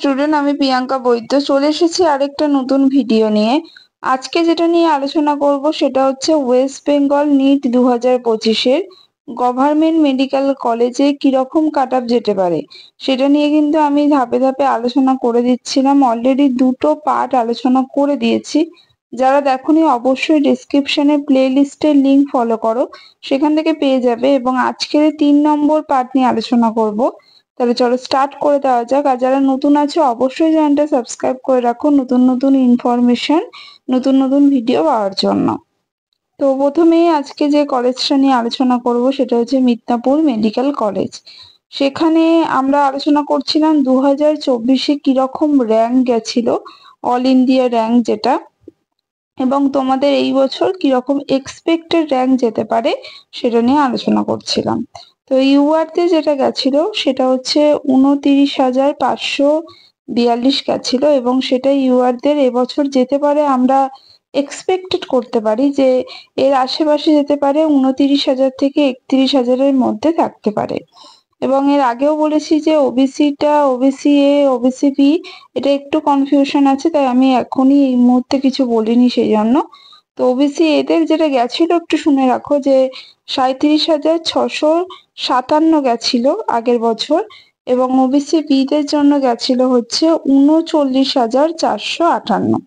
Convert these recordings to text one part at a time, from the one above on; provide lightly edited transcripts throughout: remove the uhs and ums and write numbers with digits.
Student, আমি প্রিয়াঙ্কা বৈদ্য চলে এসেছি আরেকটা নতুন ভিডিও নিয়ে। আজকে যেটা নিয়ে আলোচনা করব সেটা হচ্ছে ওয়েস্ট বেঙ্গল নিট 2025-এর গভর্নমেন্ট মেডিকেল কলেজে কিরকম কাট অফ যেতে পারে সেটা নিয়ে কিন্তু আমি ধাপে ধাপে আলোচনা করে দিচ্ছিলাম। অলরেডি দুটো পার্ট আলোচনা করে দিয়েছি। যারা দেখোনি অবশ্যই ডেসক্রিপশনে প্লে লিস্টের লিঙ্ক ফলো করো, সেখান থেকে পেয়ে যাবে। এবং আজকের 3 নম্বর পার্ট নিয়ে আলোচনা করব। তাহলে চলো স্টার্ট করে দেওয়া যাক। আর যারা নতুন আছে অবশ্যই চ্যানেলটা সাবস্ক্রাইব করে রাখো নতুন নতুন ইনফরমেশন, নতুন নতুন ভিডিও পাওয়ার জন্য। তো প্রথমেই আজকে যে কলেজটা নিয়ে আলোচনা করব সেটা হচ্ছে মিদনাপুর মেডিকেল কলেজ। সেখানে আমরা আলোচনা করছিলাম 2024-এ কিরকম র্যাঙ্ক গেছিল, অল ইন্ডিয়া র্যাঙ্ক যেটা, এবং তোমাদের এই বছর কিরকম এক্সপেক্টেড র্যাঙ্ক যেতে পারে সেটা নিয়ে আলোচনা করছিলাম। তো ইউআরতে যেটা গেছিল সেটা হচ্ছে 29,542 গেছিল, এবং সেটা ইউআরদের এবছর যেতে পারে, আমরা এক্সপেক্টেড করতে পারি যে এর আশেপাশে যেতে পারে 29,000 থেকে 31,000-এর মধ্যে থাকতে পারে। এবং এর আগেও বলেছি যে ওবিসি এ ওবিসি বি এটা একটু কনফিউশন আছে, তাই আমি এখনই এই মুহূর্তে কিছু বলিনি সেই জন্য। তো ওবিসি এদের যেটা গেছিল একটু শুনে রাখো যে 37,657 গেছিল আগের বছর, এবং ওবিসি বি দের জন্য গেছিল হচ্ছে 39,458।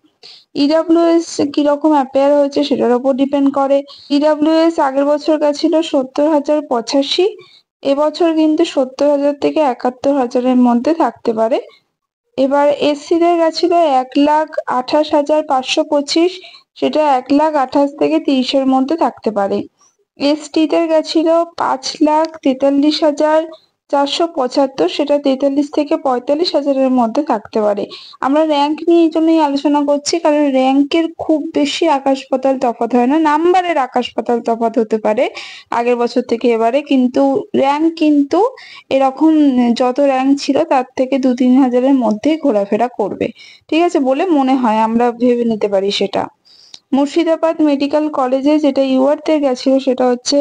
ইডাব্লিউএস কিরকম অ্যাপেয়ার হয়েছে সেটার উপর ডিপেন্ড করে। ইডাব্লিউএস আগের বছর গেছিল 70,085, এবছর কিন্তু 70,000 থেকে 71,000-এর মধ্যে থাকতে পারে। এবার এসসিদের গেছিল 1,28,525, সেটা 1,28,000 থেকে 30-এর মধ্যে থাকতে পারে। এসটিদের গেছিল 5,43,475, সেটা 43 থেকে 45,000-এর মধ্যে থাকতে পারে। আমরা র্যাঙ্ক নিয়ে এই জন্যই আলোচনা করছি কারণ র্যাঙ্কের খুব বেশি আকাশ পাতাল তফাৎ হয় না, নাম্বারের আকাশ পাতাল তফাৎ হতে পারে আগের বছর থেকে এবারে, কিন্তু র্যাঙ্ক কিন্তু এরকম যত র্যাঙ্ক ছিল তার থেকে 2-3 হাজারের মধ্যেই ঘোরাফেরা করবে, ঠিক আছে বলে মনে হয়, আমরা ভেবে নিতে পারি সেটা। মুর্শিদাবাদ মেডিকেল কলেজে যেটা ইউআরতে গেছিল সেটা হচ্ছে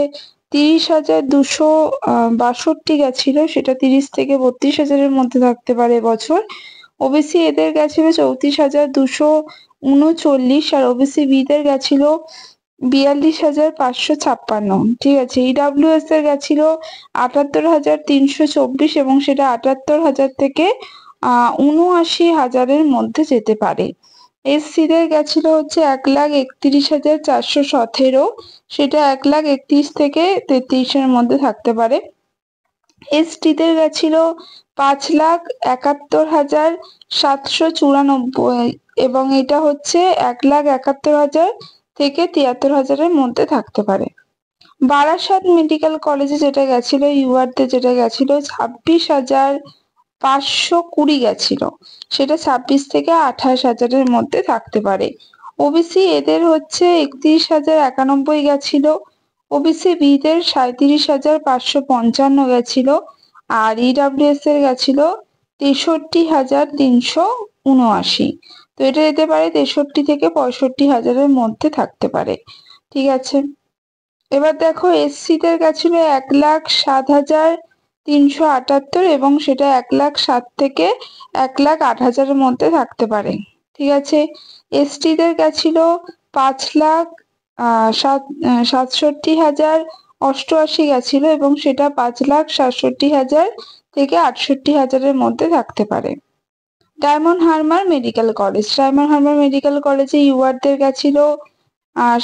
30,262 গেছিল, সেটা 30 থেকে 32,000-এর মধ্যে থাকতে পারে এবছর। ওবিসি এদের গেছিল 34,239, আর ওবিসি বি দের গেছিল 42,556। ঠিক আছে, ইডাব্লিউএস এর গেছিল 78,324, এবং সেটা 78,000 থেকে 79,000-এর মধ্যে যেতে পারে। এসসিদের গেছিল হচ্ছে 1,31,417, সেটা 1,31,000 থেকে 33-এর মধ্যে থাকতে পারে। এসটিদের গেছিল 5,71,794, এবং এটা হচ্ছে 1,71,000 থেকে 73,000-এর মধ্যে থাকতে পারে। বারাসাত মেডিকেল কলেজে যেটা গেছিল ইউআরতে যেটা গেছিল 26,520 গেছিল, সেটা 26 থেকে 28,000-এর মধ্যে থাকতে পারে। ওবিসি এদের হচ্ছে 31,091 গেছিল, ওবিসি বি দের 37,555 গেছিল, আর ইডাব্লিউএস এর গেছিল 63,379। তো এটা যেতে পারে 63 থেকে 65,000-এর মধ্যে থাকতে পারে, ঠিক আছে। এবার দেখো এসসি দের গেছিল 1,07,378, এবং সেটা 1,07,000 থেকে 1,08,000-এর মধ্যে থাকতে পারে, ঠিক আছে। এসটি দের গেছিল 5,67,088 গেছিল, এবং সেটা 5,67,000 থেকে 68,000-এর মধ্যে থাকতে পারে। ডায়মন্ড হারবার মেডিকেল কলেজে ইউআরদের গেছিল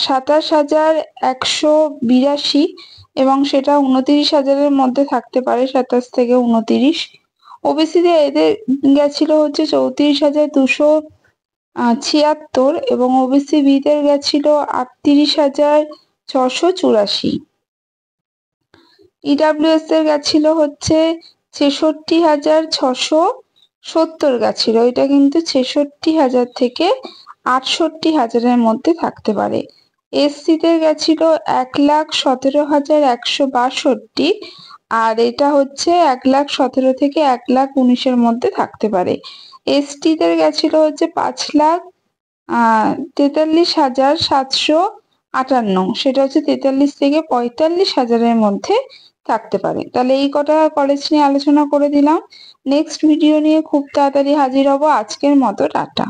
27,182, এবং সেটা 29,000-এর মধ্যে থাকতে পারে, 27 থেকে 29। ওবিসি তে এদের গেছিল হচ্ছে 34,276, এবং ওবিসি বি দের গেছিল 38,684। ইডাব্লিউএস এর গেছিল হচ্ছে 66,670 গেছিল, এটা কিন্তু 66,000 থেকে 68,000-এর মধ্যে থাকতে পারে। এসসি দের গেছিল 1,17,162, আর এটা হচ্ছে 1,17,000 থেকে 1,19,000-এর মধ্যে থাকতে পারে। এসটি দের গেছিল হচ্ছে 5,43,758, সেটা হচ্ছে 43 থেকে 45,000-এর মধ্যে থাকতে পারে। তাহলে এই কটা কলেজ নিয়ে আলোচনা করে দিলাম। নেক্সট ভিডিও নিয়ে খুব তাড়াতাড়ি হাজির হব। আজকের মতো টাটা।